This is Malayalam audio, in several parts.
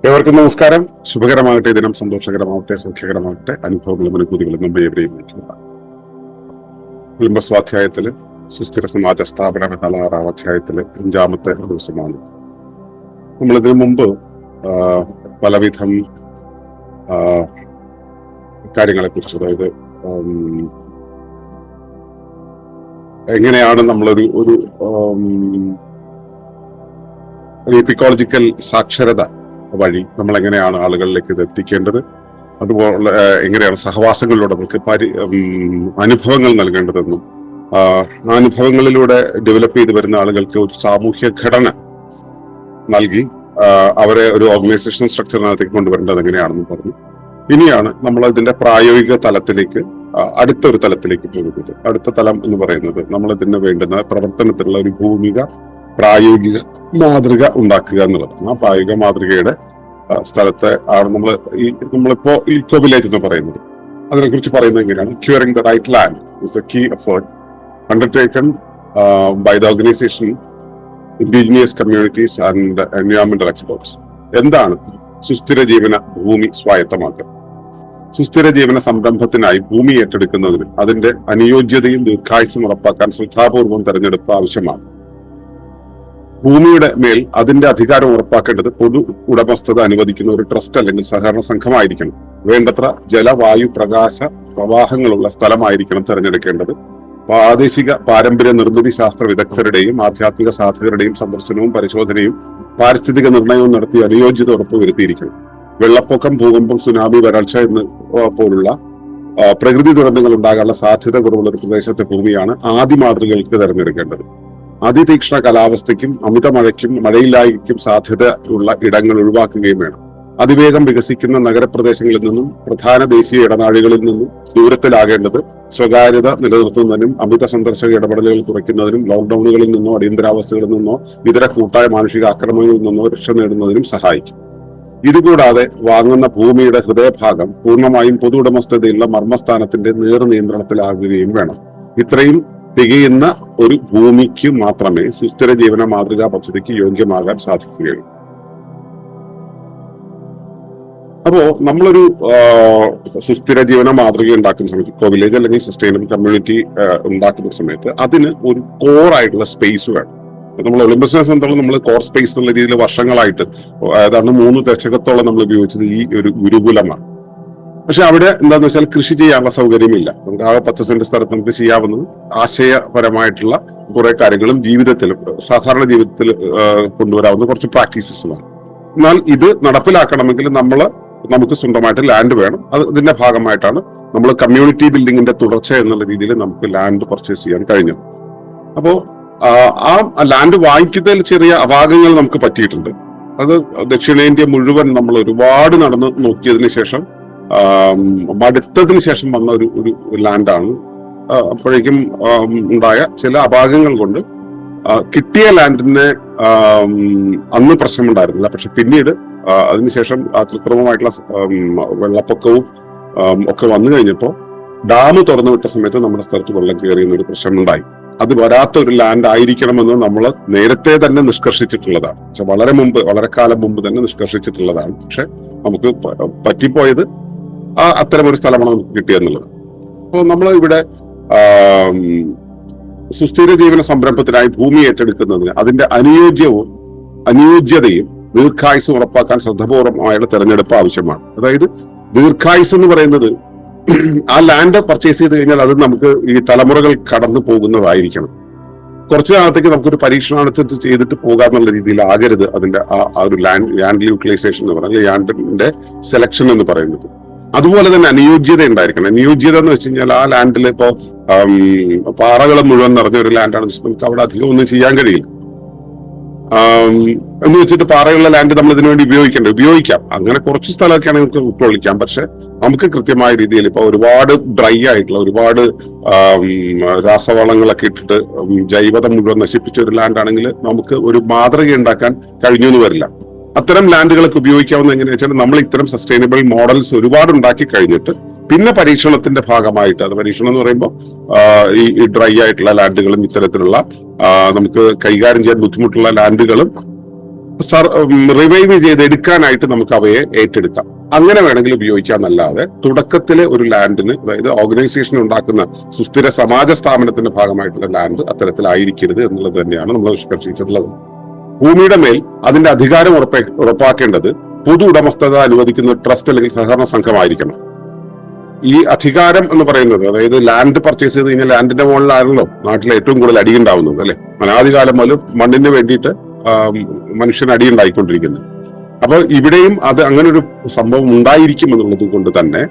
ഏവർക്കും നമസ്കാരം. ശുഭകരമാകട്ടെ, ദിനം സന്തോഷകരമാവട്ടെ, സൗഖ്യകരമാകട്ടെ, അനുഭവങ്ങളും അനുഭൂതികളും നമ്മെ എവിടെയും നയിക്കുക. സ്വാധ്യായത്തില് സുസ്ഥിര സമാജ സ്ഥാപന 6-ാം അധ്യായത്തില് 5-ാമത്തെ ദിവസമാണ്. നമ്മളിതിനു മുമ്പ് പലവിധം കാര്യങ്ങളെ കുറിച്ച്, അതായത് എങ്ങനെയാണ് നമ്മളൊരു എപ്പിക്കോളജിക്കൽ സാക്ഷരത വഴി നമ്മൾ എങ്ങനെയാണ് ആളുകളിലേക്ക് ഇത് എത്തിക്കേണ്ടത്, അതുപോലെ എങ്ങനെയാണ് സഹവാസങ്ങളിലൂടെ നമുക്ക് അനുഭവങ്ങൾ നൽകേണ്ടതെന്നും അനുഭവങ്ങളിലൂടെ ഡെവലപ്പ് ചെയ്ത് വരുന്ന ആളുകൾക്ക് ഒരു സാമൂഹ്യ ഘടന നൽകി അവരെ ഒരു ഓർഗനൈസേഷൻ സ്ട്രക്ചറിനകത്തേക്ക് കൊണ്ടുവരേണ്ടത് എങ്ങനെയാണെന്നും പറഞ്ഞു. ഇനിയാണ് നമ്മൾ ഇതിന്റെ പ്രായോഗിക തലത്തിലേക്ക്, അടുത്തൊരു തലത്തിലേക്ക് പോകുന്നത്. അടുത്ത തലം എന്ന് പറയുന്നത് നമ്മൾ ഇതിന് വേണ്ടുന്ന പ്രവർത്തനത്തിലുള്ള ഒരു പ്രായോഗിക മാതൃക ഉണ്ടാക്കുക എന്നുള്ളതാണ്. ആ പ്രായോഗിക മാതൃകയുടെ സ്ഥലത്തെ ആണ് നമ്മളിപ്പോ ഇക്കോ വില്ലേജ് എന്ന് പറയുന്നത്. അതിനെക്കുറിച്ച് പറയുന്നത് എങ്ങനെയാണ്? Curing the right land is the key effort undertaken by the organisation indigenous communities and എൻവയോൺമെന്റൽ എക്സ്പേർട്സ്. എന്താണ് സുസ്ഥിര ജീവന ഭൂമി സ്വായത്തമാക്കൽ? സുസ്ഥിര ജീവന സംരംഭത്തിനായി ഭൂമി ഏറ്റെടുക്കുന്നതിന് അതിന്റെ അനുയോജ്യതയും ദീർഘായുസ്സും ഉറപ്പാക്കാൻ ശ്രദ്ധാപൂർവം തെരഞ്ഞെടുപ്പ് ആവശ്യമാണ്. ഭൂമിയുടെ മേൽ അതിന്റെ അധികാരം ഉറപ്പാക്കേണ്ടത് പൊതു ഉടമസ്ഥത അനുവദിക്കുന്ന ഒരു ട്രസ്റ്റ് അല്ലെങ്കിൽ സഹകരണ സംഘമായിരിക്കണം. വേണ്ടത്ര ജലവായു പ്രകാശ പ്രവാഹങ്ങളുള്ള സ്ഥലമായിരിക്കണം തിരഞ്ഞെടുക്കേണ്ടത്. പ്രാദേശിക പാരമ്പര്യ നിർമ്മിതി ശാസ്ത്ര വിദഗ്ധരുടെയും ആധ്യാത്മിക സാധകരുടെയും സന്ദർശനവും പരിശോധനയും പാരിസ്ഥിതിക നിർണയവും നടത്തി അനുയോജ്യത ഉറപ്പുവരുത്തിയിരിക്കണം. വെള്ളപ്പൊക്കം, ഭൂകമ്പം, സുനാമി, വരൾച്ച പോലുള്ള പ്രകൃതി ദുരന്തങ്ങൾ ഉണ്ടാകാനുള്ള സാധ്യത കുറവുള്ള ഒരു പ്രദേശത്തെ ഭൂമിയാണ് ആദ്യ മാതൃകകൾക്ക് തിരഞ്ഞെടുക്കേണ്ടത്. അതിതീക്ഷ്ണ കാലാവസ്ഥയ്ക്കും അമിത മഴയ്ക്കും മഴയില്ലായ്ക്കും സാധ്യത ഉള്ള ഇടങ്ങൾ ഒഴിവാക്കുകയും വേണം. അതിവേഗം വികസിക്കുന്ന നഗരപ്രദേശങ്ങളിൽ നിന്നും പ്രധാന ദേശീയ ഇടനാഴികളിൽ നിന്നും ദൂരത്തിലാകേണ്ടത് സ്വകാര്യത നിലനിർത്തുന്നതിനും അമിത സന്ദർശക ഇടപെടലുകൾ കുറയ്ക്കുന്നതിനും ലോക്ക്ഡൌണുകളിൽ നിന്നോ അടിയന്തരാവസ്ഥകളിൽ നിന്നോ ഇതര കൂട്ടായ മാനുഷിക ആക്രമണങ്ങളിൽ നിന്നോ രക്ഷ നേടുന്നതിനും സഹായിക്കും. ഇതുകൂടാതെ വാങ്ങുന്ന ഭൂമിയുടെ ഹൃദയഭാഗം പൂർണ്ണമായും പൊതു ഉടമസ്ഥതയുള്ള മർമ്മസ്ഥാനത്തിന്റെ നിയന്ത്രണത്തിലാകുകയും വേണം. ഇത്രയും തികയുന്ന ഒരു ഭൂമിക്ക് മാത്രമേ സുസ്ഥിര ജീവന മാതൃകാ പദ്ധതിക്ക് യോഗ്യമാകാൻ സാധിക്കുകയുള്ളൂ. അപ്പോ നമ്മളൊരു സുസ്ഥിര ജീവന മാതൃക ഉണ്ടാക്കുന്ന സമയത്ത്, ഇക്കോ വില്ലേജ് അല്ലെങ്കിൽ സസ്റ്റൈനബിൾ കമ്മ്യൂണിറ്റി ഉണ്ടാക്കുന്ന സമയത്ത് അതിന് ഒരു കോർ ആയിട്ടുള്ള സ്പേസ് വേണം. നമ്മൾ ഒളിമ്പസിനെ സംബന്ധിച്ചോളം നമ്മൾ കോർ സ്പേസ് എന്നുള്ള രീതിയിൽ വർഷങ്ങളായിട്ട്, ഏതാണ്ട് 3 ദശകത്തോളം നമ്മൾ ഉപയോഗിച്ചത് ഈ ഒരു ഗുരുകുലമാണ്. പക്ഷെ അവിടെ എന്താന്ന് വെച്ചാൽ കൃഷി ചെയ്യാനുള്ള സൗകര്യമില്ല. നമുക്ക് ആ 10 സെന്റ് സ്ഥലത്ത് നമുക്ക് ചെയ്യാവുന്നത് ആശയപരമായിട്ടുള്ള കുറെ കാര്യങ്ങളും സാധാരണ ജീവിതത്തിൽ കൊണ്ടുവരാവുന്ന കുറച്ച് പ്രാക്ടീസസുമാണ്. എന്നാൽ ഇത് നടപ്പിലാക്കണമെങ്കിൽ നമുക്ക് സ്വന്തമായിട്ട് ലാൻഡ് വേണം. ഇതിന്റെ ഭാഗമായിട്ടാണ് നമ്മൾ കമ്മ്യൂണിറ്റി ബിൽഡിങ്ങിന്റെ തുടർച്ച എന്നുള്ള രീതിയിൽ നമുക്ക് ലാൻഡ് പർച്ചേസ് ചെയ്യാൻ കഴിഞ്ഞത്. അപ്പോ ആ ലാൻഡ് വാങ്ങിക്കുന്നതിൽ ചെറിയ അപാകങ്ങൾ നമുക്ക് പറ്റിയിട്ടുണ്ട്. അത് ദക്ഷിണേന്ത്യ മുഴുവൻ നമ്മൾ ഒരുപാട് നടന്ന് നോക്കിയതിനു ശേഷം മടുത്തതിന് ശേഷം വന്ന ഒരു ലാൻഡാണ്. അപ്പോഴേക്കും ഉണ്ടായ ചില അപാകങ്ങൾ കൊണ്ട് കിട്ടിയ ലാൻഡിന് അന്ന് പ്രശ്നമുണ്ടായിരുന്നില്ല. പക്ഷെ പിന്നീട് അതിനുശേഷം കൃത്രിമമായിട്ടുള്ള വെള്ളപ്പൊക്കവും ഒക്കെ വന്നു കഴിഞ്ഞപ്പോൾ ഡാം തുറന്നു വിട്ട സമയത്ത് നമ്മുടെ സ്ഥലത്ത് വെള്ളം കയറിയെന്നൊരു പ്രശ്നമുണ്ടായി. അത് വരാത്ത ഒരു ലാൻഡ് ആയിരിക്കണമെന്ന് നമ്മൾ നേരത്തെ തന്നെ നിഷ്കർഷിച്ചിട്ടുള്ളതാണ്. പക്ഷെ വളരെ കാലം മുമ്പ് തന്നെ നിഷ്കർഷിച്ചിട്ടുള്ളതാണ്. പക്ഷെ നമുക്ക് പറ്റിപ്പോയത് അത്തരം ഒരു സ്ഥലമാണ് നമുക്ക് കിട്ടിയെന്നുള്ളത്. അപ്പോൾ നമ്മൾ ഇവിടെ സുസ്ഥിര ജീവന സംരംഭത്തിനായി ഭൂമി ഏറ്റെടുക്കുന്നതിന് അതിന്റെ അനുയോജ്യതയും ദീർഘായുസ്സും ഉറപ്പാക്കാൻ ശ്രദ്ധപൂർവ്വമായുള്ള തെരഞ്ഞെടുപ്പ് ആവശ്യമാണ്. അതായത് ദീർഘായുസ് എന്ന് പറയുന്നത് ആ ലാൻഡ് പർച്ചേസ് ചെയ്ത് കഴിഞ്ഞാൽ അത് നമുക്ക് ഈ തലമുറകൾ കടന്നു പോകുന്നതായിരിക്കണം. കുറച്ചു നാളത്തേക്ക് നമുക്കൊരു പരീക്ഷണാനുസരിച്ച് ചെയ്തിട്ട് പോകാന്നുള്ള രീതിയിൽ ആകരുത് അതിന്റെ ആ ഒരു ലാൻഡ് യൂട്ടിലൈസേഷൻ എന്ന് പറയുന്നത്, ലാൻഡിന്റെ സെലക്ഷൻ എന്ന് പറയുന്നത്. അതുപോലെ തന്നെ അനുയോജ്യത ഉണ്ടായിരിക്കണം. അനുയോജ്യത എന്ന് വെച്ച് കഴിഞ്ഞാൽ ആ ലാൻഡിൽ ഇപ്പോ പാറകൾ മുഴുവൻ നിറഞ്ഞ ഒരു ലാൻഡാണെന്ന് വെച്ചാൽ നമുക്ക് അവിടെ അധികം ഒന്നും ചെയ്യാൻ കഴിയില്ല. എന്ന് വെച്ചിട്ട് പാറയുള്ള ലാൻഡ് നമ്മൾ ഇതിനു വേണ്ടി ഉപയോഗിക്കാം. അങ്ങനെ കുറച്ച് സ്ഥലമൊക്കെയാണ് നമുക്ക് ഉൾക്കൊള്ളിക്കാം. പക്ഷെ നമുക്ക് കൃത്യമായ രീതിയിൽ ഇപ്പൊ ഒരുപാട് ഡ്രൈ ആയിട്ടുള്ള, ഒരുപാട് രാസവളങ്ങളൊക്കെ ഇട്ടിട്ട് ജൈവത മുഴുവൻ നശിപ്പിച്ച ഒരു ലാൻഡ് ആണെങ്കിൽ നമുക്ക് ഒരു മാതൃക ഉണ്ടാക്കാൻ കഴിഞ്ഞു എന്ന് വരില്ല. അത്തരം ലാൻഡുകളൊക്കെ ഉപയോഗിക്കാവുന്ന എങ്ങനെയാ വെച്ചാൽ നമ്മൾ ഇത്തരം സസ്റ്റൈനബിൾ മോഡൽസ് ഒരുപാട് ഉണ്ടാക്കി കഴിഞ്ഞിട്ട് പിന്നെ പരീക്ഷണത്തിന്റെ ഭാഗമായിട്ട്, അത് പരീക്ഷണം എന്ന് പറയുമ്പോൾ ഈ ഡ്രൈ ആയിട്ടുള്ള ലാൻഡുകളും ഇത്തരത്തിലുള്ള നമുക്ക് കൈകാര്യം ചെയ്യാൻ ബുദ്ധിമുട്ടുള്ള ലാൻഡുകളും റിവൈവ് ചെയ്ത് എടുക്കാനായിട്ട് നമുക്ക് അവയെ ഏറ്റെടുക്കാം. അങ്ങനെ വേണമെങ്കിൽ ഉപയോഗിക്കാന്നല്ലാതെ തുടക്കത്തിലെ ഒരു ലാൻഡിന്, അതായത് ഓർഗനൈസേഷൻ ഉണ്ടാക്കുന്ന സുസ്ഥിര സമാജ സ്ഥാപനത്തിന്റെ ഭാഗമായിട്ടുള്ള ലാൻഡ് അത്തരത്തിലായിരിക്കരുത് എന്നുള്ളത് തന്നെയാണ് നമ്മൾ നിഷ്കർഷിച്ചിട്ടുള്ളത്. ഭൂമിയുടെ മേൽ അതിന്റെ അധികാരം ഉറപ്പാക്കേണ്ടത് പൊതു ഉടമസ്ഥത അനുവദിക്കുന്ന ട്രസ്റ്റ് അല്ലെങ്കിൽ സഹകരണ സംഘമായിരിക്കണം. ഈ അധികാരം എന്ന് പറയുന്നത്, അതായത് ലാൻഡ് പർച്ചേസ് ചെയ്ത് കഴിഞ്ഞാൽ ലാൻഡിന്റെ മുകളിലാണല്ലോ നാട്ടിലെ ഏറ്റവും കൂടുതൽ അടിയുണ്ടാവുന്നത്, അല്ലെ? അനാദികാലം മുതൽ മണ്ണിന് വേണ്ടിയിട്ട് മനുഷ്യൻ അടിയുണ്ടായിക്കൊണ്ടിരിക്കുന്നത്. അപ്പൊ ഇവിടെയും അത് അങ്ങനെ ഒരു സംഭവം ഉണ്ടായിരിക്കും എന്നുള്ളത് കൊണ്ട് തന്നെ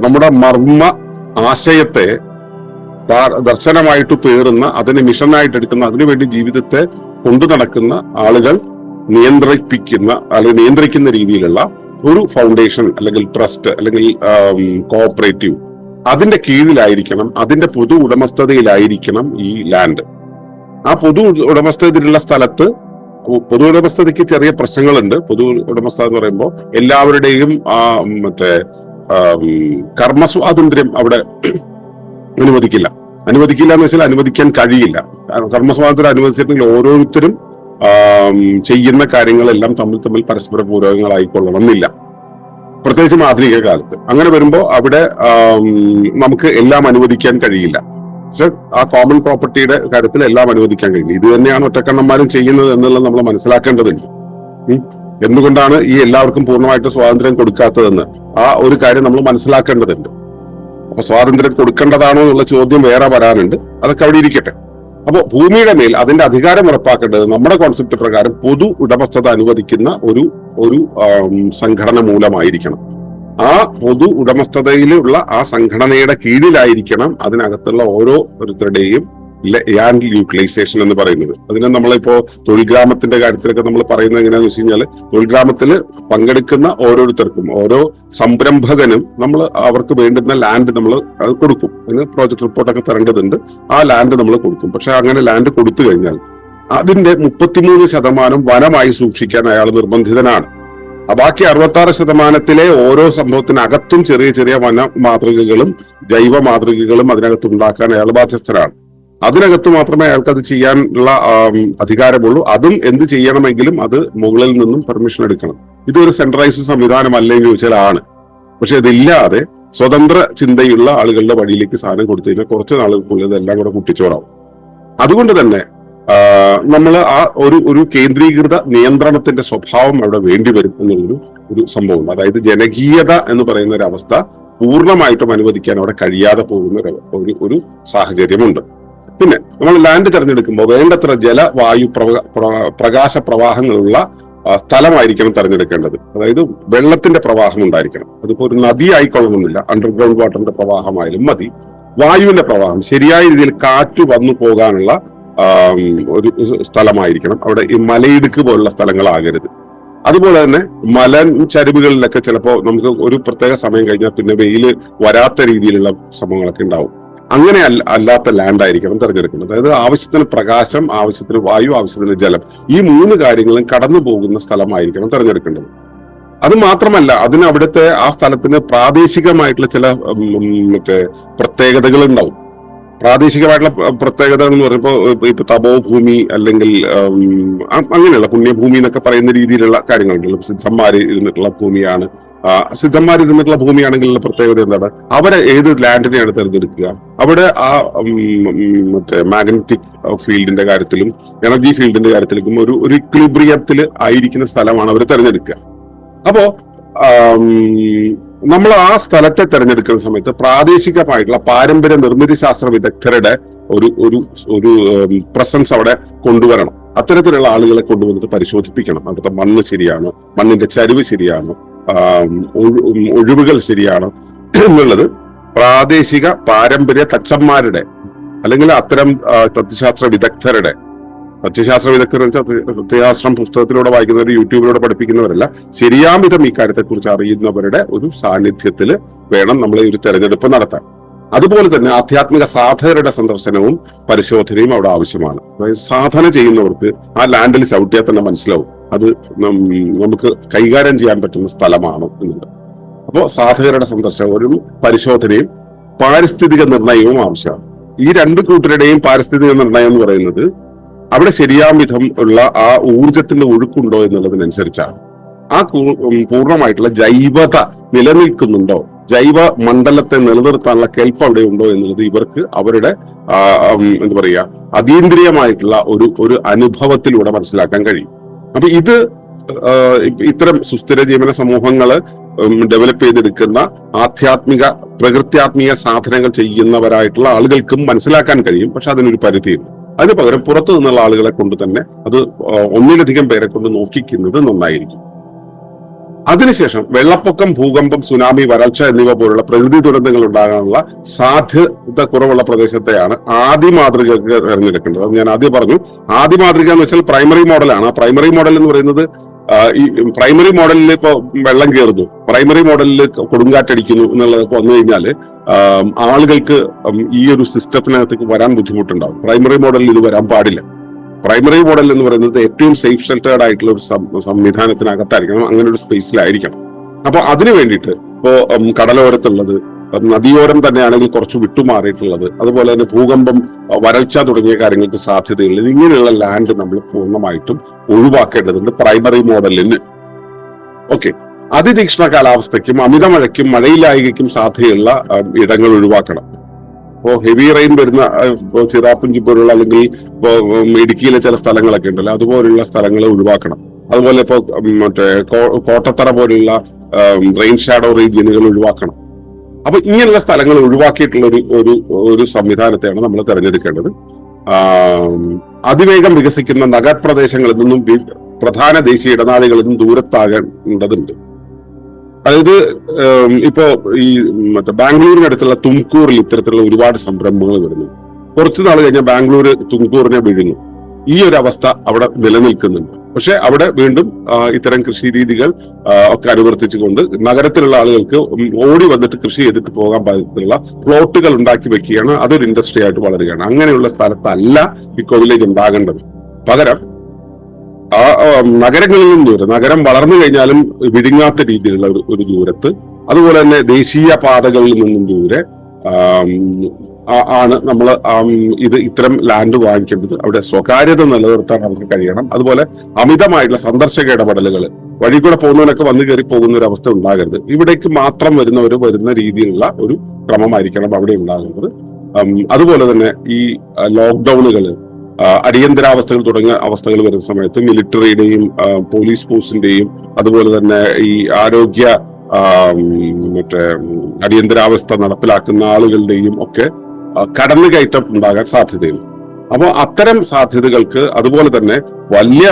നമ്മുടെ മർമ്മ ആശയത്തെ ദർശനമായിട്ട് പേറുന്ന, അതിനെ മിഷനായിട്ട് എടുക്കുന്ന, അതിനുവേണ്ടി ജീവിതത്തെ കൊണ്ടു നടക്കുന്ന ആളുകൾ നിയന്ത്രിക്കുന്ന രീതിയിലുള്ള ഒരു ഫൗണ്ടേഷൻ അല്ലെങ്കിൽ ട്രസ്റ്റ് അല്ലെങ്കിൽ കോഓപ്പറേറ്റീവ്, അതിന്റെ കീഴിലായിരിക്കണം, അതിന്റെ പൊതു ഉടമസ്ഥതയിലായിരിക്കണം ഈ ലാൻഡ്. ആ പൊതു ഉടമസ്ഥതയിലുള്ള സ്ഥലത്ത് പൊതു ഉടമസ്ഥതയ്ക്ക് ചെറിയ പ്രശ്നങ്ങളുണ്ട്. പൊതു ഉടമസ്ഥത എന്ന് പറയുമ്പോൾ എല്ലാവരുടെയും കർമ്മസ്വാതന്ത്ര്യം അവിടെ അനുവദിക്കില്ല എന്ന് വെച്ചാൽ അനുവദിക്കാൻ കഴിയില്ല. കർമ്മസ്വാതന്ത്ര്യം അനുവദിച്ചിട്ടുണ്ടെങ്കിൽ ഓരോരുത്തരും ചെയ്യുന്ന കാര്യങ്ങളെല്ലാം തമ്മിൽ പരസ്പര പൂരകങ്ങളായിക്കൊള്ളണമെന്നില്ല, പ്രത്യേകിച്ച് ആധുനിക കാലത്ത്. അങ്ങനെ വരുമ്പോൾ അവിടെ നമുക്ക് എല്ലാം അനുവദിക്കാൻ കഴിയില്ല. പക്ഷെ ആ കോമൺ പ്രോപ്പർട്ടിയുടെ കാര്യത്തിൽ എല്ലാം അനുവദിക്കാൻ കഴിയില്ല. ഇത് തന്നെയാണ് ഒറ്റക്കണ്ണന്മാരും ചെയ്യുന്നത് എന്നുള്ളത് നമ്മൾ മനസ്സിലാക്കേണ്ടതുണ്ട്. എന്തുകൊണ്ടാണ് ഈ എല്ലാവർക്കും പൂർണ്ണമായിട്ട് സ്വാതന്ത്ര്യം കൊടുക്കാത്തതെന്ന് ആ ഒരു കാര്യം നമ്മൾ മനസ്സിലാക്കേണ്ടതുണ്ട്. അപ്പൊ സ്വാതന്ത്ര്യം കൊടുക്കേണ്ടതാണോ എന്നുള്ള ചോദ്യം വേറെ വരാനുണ്ട്. അതൊക്കെ അവിടെ ഇരിക്കട്ടെ. അപ്പോൾ ഭൂമിയുടെ മേൽ അതിന്റെ അധികാരം ഉറപ്പാക്കേണ്ടത് നമ്മുടെ കോൺസെപ്റ്റ് പ്രകാരം പൊതു ഉടമസ്ഥത അനുവദിക്കുന്ന ഒരു സംഘടന മൂലമായിരിക്കണം. ആ പൊതു ഉടമസ്ഥതയിലുള്ള ആ സംഘടനയുടെ കീഴിലായിരിക്കണം അതിനകത്തുള്ള ഓരോരുത്തരുടെയും ലാൻഡ് യൂട്ടിലൈസേഷൻ എന്ന് പറയുന്നത്. അതിന് നമ്മളിപ്പോ തൊഴിൽ ഗ്രാമത്തിന്റെ കാര്യത്തിലൊക്കെ നമ്മൾ പറയുന്നത് എങ്ങനെയാന്ന് വെച്ച് കഴിഞ്ഞാൽ, തൊഴിൽ ഗ്രാമത്തിൽ പങ്കെടുക്കുന്ന ഓരോരുത്തർക്കും, ഓരോ സംരംഭകനും നമ്മൾ അവർക്ക് വേണ്ടുന്ന ലാൻഡ് നമ്മൾ കൊടുക്കും. അതിന് പ്രോജക്ട് റിപ്പോർട്ടൊക്കെ തരേണ്ടതുണ്ട്. ആ ലാൻഡ് നമ്മൾ കൊടുക്കും. പക്ഷെ അങ്ങനെ ലാൻഡ് കൊടുത്തു കഴിഞ്ഞാൽ അതിന്റെ 33% വനമായി സൂക്ഷിക്കാൻ അയാൾ നിർബന്ധിതനാണ്. ബാക്കി 66% ഓരോ സംഭവത്തിനകത്തും ചെറിയ ചെറിയ വന മാതൃകകളും ജൈവ മാതൃകകളും അതിനകത്ത് ഉണ്ടാക്കാൻ അയാൾ ബാധ്യസ്ഥരാണ്. അതിനകത്ത് മാത്രമേ അയാൾക്ക് അത് ചെയ്യാനുള്ള അധികാരമുള്ളൂ. അതും എന്ത് ചെയ്യണമെങ്കിലും അത് മുകളിൽ നിന്നും പെർമിഷൻ എടുക്കണം. ഇതൊരു സെൻട്രലൈസ്ഡ് സംവിധാനമല്ല എന്ന് ചോദിച്ചാൽ ആണ്. പക്ഷെ ഇതില്ലാതെ സ്വതന്ത്ര ചിന്തയുള്ള ആളുകളുടെ വഴിയിലേക്ക് സാധനം കൊടുത്തു കഴിഞ്ഞാൽ കുറച്ച് നാളുകൾക്കുള്ളിൽ ഇതെല്ലാം കൂടെ കുട്ടിച്ചോറാവും. അതുകൊണ്ട് തന്നെ നമ്മൾ ആ ഒരു കേന്ദ്രീകൃത നിയന്ത്രണത്തിന്റെ സ്വഭാവം അവിടെ വേണ്ടിവരും എന്നുള്ളൊരു സംഭവം. അതായത് ജനകീയത എന്ന് പറയുന്ന ഒരു അവസ്ഥ പൂർണ്ണമായിട്ടും അനുവദിക്കാൻ അവിടെ കഴിയാതെ പോകുന്ന ഒരു സാഹചര്യമുണ്ട്. പിന്നെ നമ്മൾ ലാൻഡ് തിരഞ്ഞെടുക്കുമ്പോൾ വേണ്ടത്ര ജലവായു പ്രകാശ പ്രവാഹങ്ങളുള്ള സ്ഥലമായിരിക്കണം തിരഞ്ഞെടുക്കേണ്ടത്. അതായത് വെള്ളത്തിന്റെ പ്രവാഹം ഉണ്ടായിരിക്കണം. അതിപ്പോ ഒരു നദി ആയിക്കൊള്ളണമെന്നില്ല, അണ്ടർഗ്രൗണ്ട് വാട്ടറിന്റെ പ്രവാഹമായാലും മതി. വായുവിന്റെ പ്രവാഹം, ശരിയായ രീതിയിൽ കാറ്റ് വന്നു പോകാനുള്ള ഒരു സ്ഥലമായിരിക്കണം. അവിടെ ഈ മലയിടുക്ക് പോലുള്ള സ്ഥലങ്ങളാകരുത്. അതുപോലെ തന്നെ ചരിവുകളിലൊക്കെ ചിലപ്പോൾ നമുക്ക് ഒരു പ്രത്യേക സമയം കഴിഞ്ഞാൽ പിന്നെ വെയിൽ വരാത്ത രീതിയിലുള്ള സംഭവങ്ങളൊക്കെ ഉണ്ടാവും. അങ്ങനെ അല്ലാത്ത ലാൻഡ് ആയിരിക്കണം തിരഞ്ഞെടുക്കുന്നത്. അതായത് ആവശ്യത്തിന് പ്രകാശം, ആവശ്യത്തിന് വായു, ആവശ്യത്തിന് ജലം, ഈ 3 കാര്യങ്ങളും കടന്നു പോകുന്ന സ്ഥലമായിരിക്കണം തിരഞ്ഞെടുക്കേണ്ടത്. അത് മാത്രമല്ല, അവിടുത്തെ ആ സ്ഥലത്തിന് പ്രാദേശികമായിട്ടുള്ള ചില പ്രത്യേകതകൾ ഉണ്ടാവും. പ്രാദേശികമായിട്ടുള്ള പ്രത്യേകത എന്ന് പറയുമ്പോൾ ഇപ്പൊ തപോഭൂമി അല്ലെങ്കിൽ അങ്ങനെയുള്ള പുണ്യഭൂമി എന്നൊക്കെ പറയുന്ന രീതിയിലുള്ള കാര്യങ്ങളുണ്ടല്ലോ. സിദ്ധന്മാര് ഇരുന്നിട്ടുള്ള ഭൂമിയാണ്. സിദ്ധന്മാരിരുന്നിട്ടുള്ള ഭൂമിയാണെങ്കിലുള്ള പ്രത്യേകത എന്താണ്? അവരെ ഏത് ലാൻഡിനെയാണ് തിരഞ്ഞെടുക്കുക? അവിടെ ആ മാഗ്നറ്റിക് ഫീൽഡിന്റെ കാര്യത്തിലും എനർജി ഫീൽഡിന്റെ കാര്യത്തിലും ഒരു ഇക്വിലിബ്രിയത്തിൽ ആയിരിക്കുന്ന സ്ഥലമാണ് അവർ തിരഞ്ഞെടുക്കുക. അപ്പോ നമ്മൾ ആ സ്ഥലത്തെ തിരഞ്ഞെടുക്കുന്ന സമയത്ത് പ്രാദേശികമായിട്ടുള്ള പാരമ്പര്യ നിർമ്മിതി ശാസ്ത്ര വിദഗ്ധരുടെ ഒരു പ്രസൻസ് അവിടെ കൊണ്ടുവരണം. അത്തരത്തിലുള്ള ആളുകളെ കൊണ്ടുവന്നിട്ട് പരിശോധിപ്പിക്കണം. അവിടുത്തെ മണ്ണ് ശരിയാണോ, മണ്ണിന്റെ ചരിവ് ശരിയാണോ, ഒഴിവുകൾ ശരിയാണോ എന്നുള്ളത് പ്രാദേശിക പാരമ്പര്യ തച്ചന്മാരുടെ അല്ലെങ്കിൽ അത്തരം തത്വശാസ്ത്ര വിദഗ്ധരുടെ, തത്വശാസ്ത്രം തത്വശാസ്ത്രം പുസ്തകത്തിലൂടെ വായിക്കുന്നവർ, യൂട്യൂബിലൂടെ പഠിപ്പിക്കുന്നവരല്ല, ശരിയാം വിധം ഈ കാര്യത്തെക്കുറിച്ച് അറിയുന്നവരുടെ ഒരു സാന്നിധ്യത്തിൽ വേണം നമ്മൾ ഈ ഒരു തെരഞ്ഞെടുപ്പ് നടത്താൻ. അതുപോലെ തന്നെ ആധ്യാത്മിക സാധകരുടെ സന്ദർശനവും പരിശോധനയും അവിടെ ആവശ്യമാണ്. അതായത് സാധന ചെയ്യുന്നവർക്ക് ആ ലാൻഡിൽ ചവിട്ടിയാൽ തന്നെ മനസ്സിലാവും അത് നമുക്ക് കൈകാര്യം ചെയ്യാൻ പറ്റുന്ന സ്ഥലമാണോ എന്നുള്ളത്. അപ്പോൾ സാധകരുടെ സന്ദർശനവും പരിശോധനയും പാരിസ്ഥിതിക നിർണയവും ആവശ്യമാണ്. ഈ 2 കൂട്ടരുടെയും പാരിസ്ഥിതിക നിർണയം എന്ന് പറയുന്നത് അവിടെ ശരിയാം വിധം ഉള്ള ആ ഊർജത്തിന്റെ ഒഴുക്കുണ്ടോ എന്നുള്ളതിനനുസരിച്ചാണ്. ആ പൂർണ്ണമായിട്ടുള്ള ജൈവത നിലനിൽക്കുന്നുണ്ടോ, ജൈവ മണ്ഡലത്തെ നിലനിർത്താനുള്ള കെൽപ്പ് അവിടെ ഉണ്ടോ എന്നുള്ളത് ഇവർക്ക് അവരുടെ എന്താ പറയുക അതീന്ദ്രിയമായിട്ടുള്ള ഒരു അനുഭവത്തിലൂടെ മനസ്സിലാക്കാൻ കഴിയും. അപ്പൊ ഇത് ഇത്തരം സുസ്ഥിര ജീവന സമൂഹങ്ങള് ഡെവലപ്പ് ചെയ്തെടുക്കുന്ന ആധ്യാത്മിക പ്രകൃത്യാത്മിക സാധനങ്ങൾ ചെയ്യുന്നവരായിട്ടുള്ള ആളുകൾക്കും മനസ്സിലാക്കാൻ കഴിയും. പക്ഷെ അതിനൊരു പരിധിയുണ്ട്. അതിന് പകരം പുറത്തു നിന്നുള്ള ആളുകളെ കൊണ്ട് തന്നെ അത് ഒന്നിലധികം പേരെ കൊണ്ട് നോക്കിക്കുന്നത് നന്നായിരിക്കും. അതിനുശേഷം വെള്ളപ്പൊക്കം, ഭൂകമ്പം, സുനാമി, വരൾച്ച എന്നിവ പോലുള്ള പ്രകൃതി ദുരന്തങ്ങൾ ഉണ്ടാകാനുള്ള സാധ്യത കുറവുള്ള പ്രദേശത്തെയാണ് ആദ്യ മാതൃകക്ക് തിരഞ്ഞെടുക്കേണ്ടത്. അത് ഞാൻ ആദ്യം പറഞ്ഞു. ആദ്യ മാതൃക എന്ന് വെച്ചാൽ പ്രൈമറി മോഡലാണ്. ആ പ്രൈമറി മോഡൽ എന്ന് പറയുന്നത് ഈ പ്രൈമറി മോഡലിൽ ഇപ്പൊ വെള്ളം കയറുന്നു, പ്രൈമറി മോഡലിൽ കൊടുങ്കാറ്റടിക്കുന്നു എന്നുള്ളതൊക്കെ വന്നു കഴിഞ്ഞാൽ ആളുകൾക്ക് ഈ ഒരു സിസ്റ്റത്തിനകത്തേക്ക് വരാൻ ബുദ്ധിമുട്ടുണ്ടാവും. പ്രൈമറി മോഡലിൽ ഇത് വരാൻ പാടില്ല. പ്രൈമറി മോഡൽ എന്ന് പറയുന്നത് ഏറ്റവും സേഫ് ഷെൽട്ടേർഡ് ആയിട്ടുള്ള ഒരു സംവിധാനത്തിനകത്തായിരിക്കണം, അങ്ങനെ ഒരു സ്പേസിലായിരിക്കണം. അപ്പൊ അതിനു വേണ്ടിയിട്ട് ഇപ്പോ കടലോരത്തുള്ളത്, നദിയോരം തന്നെയാണെങ്കിൽ കുറച്ച് വിട്ടുമാറിയിട്ടുള്ളത്, അതുപോലെ തന്നെ ഭൂകമ്പം, വരൾച്ച തുടങ്ങിയ കാര്യങ്ങൾക്ക് സാധ്യതയുള്ളത്, ഇങ്ങനെയുള്ള ലാൻഡ് നമ്മൾ പൂർണ്ണമായിട്ടും ഒഴിവാക്കേണ്ടതുണ്ട് പ്രൈമറി മോഡലിന്. ഓക്കെ, അതിതീക്ഷ്ണ കാലാവസ്ഥയ്ക്കും അമിത മഴയ്ക്കും മഴയില്ലായ്കയ്ക്കും സാധ്യതയുള്ള ഇടങ്ങൾ ഒഴിവാക്കണം. ഇപ്പോ ഹെവി റെയിൻ വരുന്ന ചിറാപ്പുഞ്ചി പോലുള്ള അല്ലെങ്കിൽ ഇടുക്കിയിലെ ചില സ്ഥലങ്ങളൊക്കെ ഉണ്ടല്ലോ, അതുപോലുള്ള സ്ഥലങ്ങൾ ഒഴിവാക്കണം. അതുപോലെ ഇപ്പോ കോട്ടത്തറ പോലുള്ള റെയിൻ ഷാഡോ റീജിയനുകൾ ഒഴിവാക്കണം. അപ്പൊ ഇങ്ങനെയുള്ള സ്ഥലങ്ങൾ ഒഴിവാക്കിയിട്ടുള്ള ഒരു സംവിധാനത്തെയാണ് നമ്മൾ തിരഞ്ഞെടുക്കേണ്ടത്. അതിവേഗം വികസിക്കുന്ന നഗരപ്രദേശങ്ങളിൽ നിന്നും പ്രധാന ദേശീയ ഇടനാഴികളിൽ നിന്നും ദൂരത്താകേണ്ടതുണ്ട്. അതായത് ഇപ്പോ ഈ ബാംഗ്ലൂരിനടുത്തുള്ള തുംകൂറിൽ ഇത്തരത്തിലുള്ള ഒരുപാട് സംരംഭങ്ങൾ വരുന്നു. കുറച്ചു നാൾ കഴിഞ്ഞാൽ ബാംഗ്ലൂർ തുംകൂറിനെ വിഴുങ്ങും. ഈ ഒരു അവസ്ഥ അവിടെ നിലനിൽക്കുന്നുണ്ട്. പക്ഷെ അവിടെ വീണ്ടും ഇത്തരം കൃഷി രീതികൾ ഒക്കെ അനുവർത്തിച്ചുകൊണ്ട് നഗരത്തിലുള്ള ആളുകൾക്ക് ഓടി വന്നിട്ട് കൃഷി ചെയ്തിട്ട് പോകാൻ പാകത്തിലുള്ള പ്ലോട്ടുകൾ ഉണ്ടാക്കി വെക്കുകയാണ്. അതൊരു ഇൻഡസ്ട്രി ആയിട്ട് വളരുകയാണ്. അങ്ങനെയുള്ള സ്ഥലത്തല്ല ഇക്കോ വില്ലേജ് ഉണ്ടാകേണ്ടത്. പകരം ആ നഗരങ്ങളിൽ നിന്നും ദൂരം, നഗരം വളർന്നു കഴിഞ്ഞാലും വിഴുങ്ങാത്ത രീതിയിലുള്ള ഒരു ദൂരത്ത്, അതുപോലെ തന്നെ ദേശീയ പാതകളിൽ നിന്നും ദൂരെ ആണ് നമ്മൾ ഇത്തരം ലാൻഡ് വാങ്ങിക്കേണ്ടത്. അവിടെ സ്വകാര്യത നിലനിർത്താൻ നമുക്ക് കഴിയണം. അതുപോലെ അമിതമായിട്ടുള്ള സന്ദർശക ഇടപെടലുകൾ, വഴി കൂടെ പോകുന്നവരൊക്കെ വന്നു കയറി പോകുന്ന ഒരു അവസ്ഥ ഉണ്ടാകരുത്. ഇവിടേക്ക് മാത്രം വരുന്ന രീതിയിലുള്ള ഒരു ക്രമമായിരിക്കണം അവിടെ ഉണ്ടാകുന്നത്. അതുപോലെ തന്നെ ഈ ലോക്ക്ഡൌണുകൾ, അടിയന്തരാവസ്ഥകൾ തുടങ്ങിയ അവസ്ഥകൾ വരുന്ന സമയത്ത് മിലിറ്ററിയുടെയും പോലീസ് ഫോഴ്സിന്റെയും അതുപോലെ തന്നെ ഈ ആരോഗ്യ അടിയന്തരാവസ്ഥ നടപ്പിലാക്കുന്ന ആളുകളുടെയും ഒക്കെ കടന്നുകയറ്റം ഉണ്ടാകാൻ സാധ്യതയുണ്ട്. അപ്പോൾ അത്തരം സാധ്യതകൾക്ക്, അതുപോലെ തന്നെ വലിയ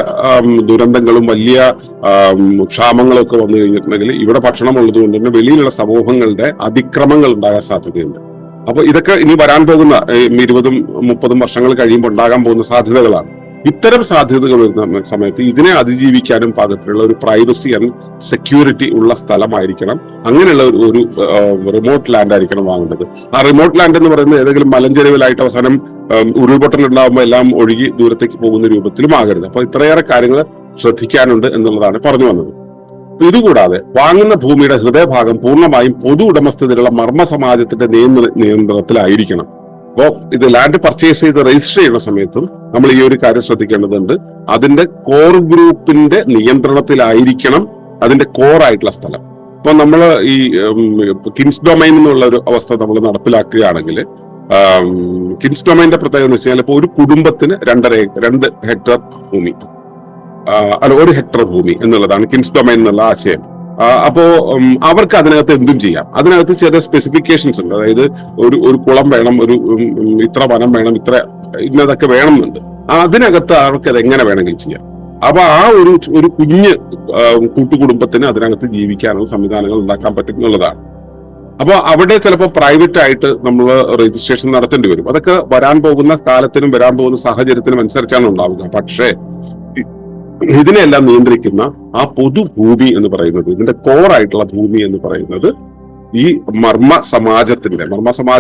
ദുരന്തങ്ങളും വലിയ ക്ഷാമങ്ങളും ഒക്കെ വന്നു കഴിഞ്ഞിട്ടുണ്ടെങ്കിൽ ഇവിടെ ഭക്ഷണം ഉള്ളത് കൊണ്ട് തന്നെ വെളിയിലുള്ള സമൂഹങ്ങളുടെ അതിക്രമങ്ങൾ ഉണ്ടാകാൻ സാധ്യതയുണ്ട്. അപ്പൊ ഇതൊക്കെ ഇനി വരാൻ പോകുന്ന 20-30 വർഷങ്ങൾ കഴിയുമ്പോൾ ഉണ്ടാകാൻ പോകുന്ന സാധ്യതകളാണ്. ഇത്തരം സാധ്യതകൾ വരുന്ന സമയത്ത് ഇതിനെ അതിജീവിക്കാനും പാകത്തിലുള്ള ഒരു പ്രൈവസി ആൻഡ് സെക്യൂരിറ്റി ഉള്ള സ്ഥലമായിരിക്കണം. അങ്ങനെയുള്ള ഒരു റിമോട്ട് ലാൻഡ് ആയിരിക്കണം വാങ്ങേണ്ടത്. ആ റിമോട്ട് ലാൻഡ് എന്ന് പറയുന്നത് ഏതെങ്കിലും മലഞ്ചെരുവിലായിട്ട് അവസാനം ഉരുൾപൊട്ടൽ ഉണ്ടാകുമ്പോൾ എല്ലാം ഒഴുകി ദൂരത്തേക്ക് പോകുന്ന രൂപത്തിലും ആകരുത്. അപ്പൊ ഇത്രയേറെ കാര്യങ്ങൾ ശ്രദ്ധിക്കാനുണ്ട് എന്നുള്ളതാണ് പറഞ്ഞു വന്നത്. ഇതുകൂടാതെ വാങ്ങുന്ന ഭൂമിയുടെ ഹൃദയഭാഗം പൂർണ്ണമായും പൊതു ഉടമസ്ഥതയിലുള്ള മർമ്മ സമാജത്തിന്റെ നിയന്ത്രണത്തിലായിരിക്കണം. അപ്പോ ഇത് ലാൻഡ് പർച്ചേസ് ചെയ്ത് രജിസ്റ്റർ ചെയ്യുന്ന സമയത്തും നമ്മൾ ഈ ഒരു കാര്യം ശ്രദ്ധിക്കേണ്ടതുണ്ട്. അതിന്റെ കോർ ഗ്രൂപ്പിന്റെ നിയന്ത്രണത്തിലായിരിക്കണം അതിന്റെ കോർ ആയിട്ടുള്ള സ്ഥലം. ഇപ്പൊ നമ്മൾ ഈ കിൻസ് ഡൊമൈൻ എന്നുള്ള ഒരു അവസ്ഥ നമ്മൾ നടപ്പിലാക്കുകയാണെങ്കിൽ, കിൻസ് ഡൊമൈന്റെ പ്രത്യേകത എന്ന് വെച്ചാൽ ഇപ്പൊ ഒരു കുടുംബത്തിന് 2 ഹെക്ടർ ഭൂമി, 1 ഹെക്ടർ ഭൂമി എന്നുള്ളതാണ് കിൻസ് ഡൊമൈൻ എന്നുള്ള ആശയം. അപ്പോ അവർക്ക് അതിനകത്ത് എന്തും ചെയ്യാം. അതിനകത്ത് ചില സ്പെസിഫിക്കേഷൻസ് ഉണ്ട്. അതായത് ഒരു കുളം വേണം, ഇത്ര വനം വേണം, ഇന്നതൊക്കെ വേണമെന്നുണ്ട്. അതിനകത്ത് അവർക്ക് അത് എങ്ങനെ വേണമെങ്കിലും ചെയ്യാം. അപ്പൊ ആ ഒരു കുഞ്ഞ് കൂട്ടുകുടുംബത്തിന് അതിനകത്ത് ജീവിക്കാനുള്ള സംവിധാനങ്ങൾ ഉണ്ടാക്കാൻ പറ്റും എന്നുള്ളതാണ്. അപ്പൊ അവിടെ ചിലപ്പോൾ പ്രൈവറ്റ് ആയിട്ട് നമ്മൾ രജിസ്ട്രേഷൻ നടത്തേണ്ടി വരും. അതൊക്കെ വരാൻ പോകുന്ന കാലത്തിനും വരാൻ പോകുന്ന സാഹചര്യത്തിനും അനുസരിച്ചാണ് ഉണ്ടാവുക. പക്ഷേ ഇതിനെല്ലാം നിയന്ത്രിക്കുന്ന ആ പൊതുഭൂമി എന്ന് പറയുന്നത്, ഇതിന്റെ കോറായിട്ടുള്ള ഭൂമി എന്ന് പറയുന്നത് ഈ മർമ്മ സമാജം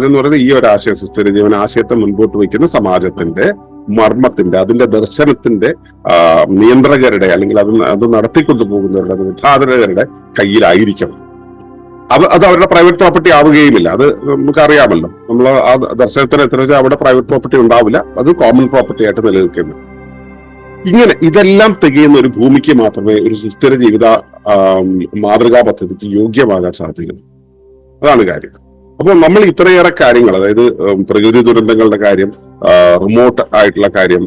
എന്ന് പറയുന്നത് ഈ ഒരു ആശയ സുസ്ഥിര ജീവന ആശയത്തെ മുൻപോട്ട് വയ്ക്കുന്ന സമാജത്തിന്റെ മർമ്മത്തിന്റെ, അതിന്റെ ദർശനത്തിന്റെ നിയന്ത്രകരുടെ അല്ലെങ്കിൽ അത് നടത്തിക്കൊണ്ടു പോകുന്നവരുടെ നിർദ്ധാരണകരുടെ കയ്യിലായിരിക്കണം. അത് അവരുടെ പ്രൈവറ്റ് പ്രോപ്പർട്ടി ആവുകയുമില്ല. അത് നമുക്കറിയാമല്ലോ. നമ്മൾ ആ ദർശനത്തിന് എത്ര വെച്ചാൽ അവിടെ പ്രൈവറ്റ് പ്രോപ്പർട്ടി ഉണ്ടാവില്ല. അത് കോമൺ പ്രോപ്പർട്ടി ആയിട്ട് നിലനിൽക്കുന്നു. ഇങ്ങനെ ഇതെല്ലാം തികയുന്ന ഒരു ഭൂമിക്ക് മാത്രമേ ഒരു സുസ്ഥിര ജീവിത മാതൃകാ പദ്ധതിക്ക് യോഗ്യമാകാൻ സാധിക്കുള്ളൂ. അതാണ് കാര്യം. അപ്പോൾ നമ്മൾ ഇത്രയേറെ കാര്യങ്ങൾ, അതായത് പ്രകൃതി ദുരന്തങ്ങളുടെ കാര്യം, റിമോട്ട് ആയിട്ടുള്ള കാര്യം,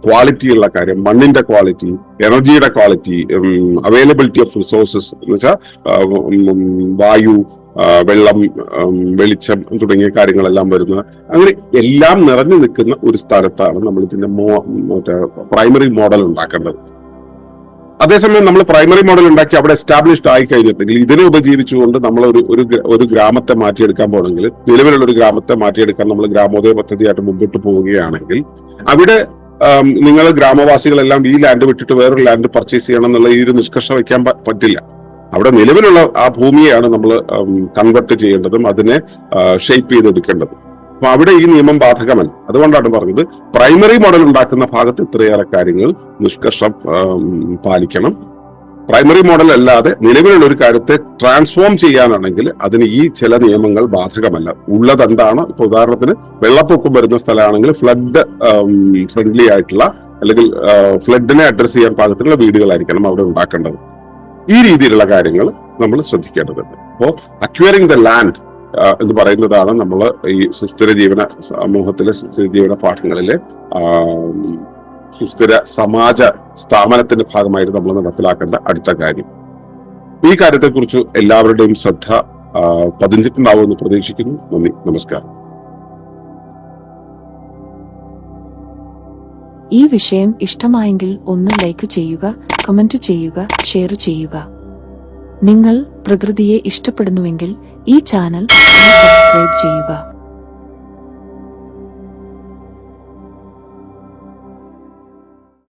ക്വാളിറ്റിയുള്ള കാര്യം, മണ്ണിന്റെ ക്വാളിറ്റി, എനർജിയുടെ ക്വാളിറ്റി, അവൈലബിലിറ്റി ഓഫ് റിസോഴ്സസ് എന്ന് വെച്ചാൽ വായു, വെള്ളം, വെളിച്ചം തുടങ്ങിയ കാര്യങ്ങളെല്ലാം വരുന്നത്, അങ്ങനെ എല്ലാം നിറഞ്ഞു നിൽക്കുന്ന ഒരു സ്ഥലത്താണ് നമ്മൾ ഇതിന്റെ മറ്റേ പ്രൈമറി മോഡൽ ഉണ്ടാക്കേണ്ടത്. അതേസമയം നമ്മൾ പ്രൈമറി മോഡൽ ഉണ്ടാക്കി അവിടെ എസ്റ്റാബ്ലിഷ്ഡ് ആയി കഴിഞ്ഞിട്ടുണ്ടെങ്കിൽ ഇതിനെ ഉപജീവിച്ചുകൊണ്ട് നമ്മൾ ഒരു ഗ്രാമത്തെ മാറ്റിയെടുക്കാൻ പോകണമെങ്കിൽ, നിലവിലുള്ള ഒരു ഗ്രാമത്തെ മാറ്റിയെടുക്കാൻ നമ്മൾ ഗ്രാമോദയ പദ്ധതിയായിട്ട് മുമ്പോട്ട് പോവുകയാണെങ്കിൽ അവിടെ നിങ്ങൾ ഗ്രാമവാസികളെല്ലാം ഈ ലാൻഡ് വിട്ടിട്ട് വേറൊരു ലാൻഡ് പർച്ചേസ് ചെയ്യണം എന്നുള്ള ഈ ഒരു നിഷ്കർഷ വയ്ക്കാൻ പറ്റില്ല. അവിടെ നിലവിലുള്ള ആ ഭൂമിയെയാണ് നമ്മൾ കൺവെർട്ട് ചെയ്യേണ്ടതും അതിനെ ഷേപ്പ് ചെയ്തെടുക്കേണ്ടതും. അപ്പൊ അവിടെ ഈ നിയമം ബാധകമല്ല. അതുകൊണ്ടാണ് പറഞ്ഞത് പ്രൈമറി മോഡൽ ഉണ്ടാക്കുന്ന ഭാഗത്ത് ഇത്രയേറെ കാര്യങ്ങൾ നിഷ്കർഷം പാലിക്കണം. പ്രൈമറി മോഡൽ അല്ലാതെ നിലവിലുള്ള ഒരു കാര്യത്തെ ട്രാൻസ്ഫോം ചെയ്യാനാണെങ്കിൽ അതിന് ഈ ചില നിയമങ്ങൾ ബാധകമല്ല. ഉള്ളതെന്താണ്? ഇപ്പൊ ഉദാഹരണത്തിന് വെള്ളപ്പൊക്കം വരുന്ന സ്ഥലമാണെങ്കിൽ ഫ്ലഡ് ഫ്രണ്ട്ലി ആയിട്ടുള്ള, അല്ലെങ്കിൽ ഫ്ലഡിനെ അഡ്രസ് ചെയ്യാൻ പാകത്തിലുള്ള വീടുകളായിരിക്കണം അവിടെ ഉണ്ടാക്കേണ്ടത്. ഈ രീതിയിലുള്ള കാര്യങ്ങൾ നമ്മൾ ശ്രദ്ധിക്കേണ്ടതുണ്ട്. അപ്പോൾ അക്വയറിംഗ് ദ ലാൻഡ് എന്ന് പറയുന്നതാണ് നമ്മൾ ഈ സുസ്ഥിര ജീവന സമൂഹത്തിലെ സുസ്ഥിര ജീവന പാഠങ്ങളിലെ സുസ്ഥിര സമാജ സ്ഥാപനത്തിന്റെ ഭാഗമായിട്ട് നമ്മൾ നടപ്പിലാക്കേണ്ട അടുത്ത കാര്യം. ഈ കാര്യത്തെക്കുറിച്ച് എല്ലാവരുടെയും ശ്രദ്ധ പതിഞ്ഞിട്ടുണ്ടാവുമെന്ന് പ്രതീക്ഷിക്കുന്നു. നന്ദി, നമസ്കാരം. ഈ വിഷയം ഇഷ്ടമായെങ്കിൽ ഒന്ന് ലൈക്ക് ചെയ്യുക, കമന്റ് ചെയ്യുക, ഷെയർ ചെയ്യുക. നിങ്ങൾ പ്രകൃതിയെ ഇഷ്ടപ്പെടുന്നുവെങ്കിൽ ഈ ചാനൽ സബ്സ്ക്രൈബ് ചെയ്യുക.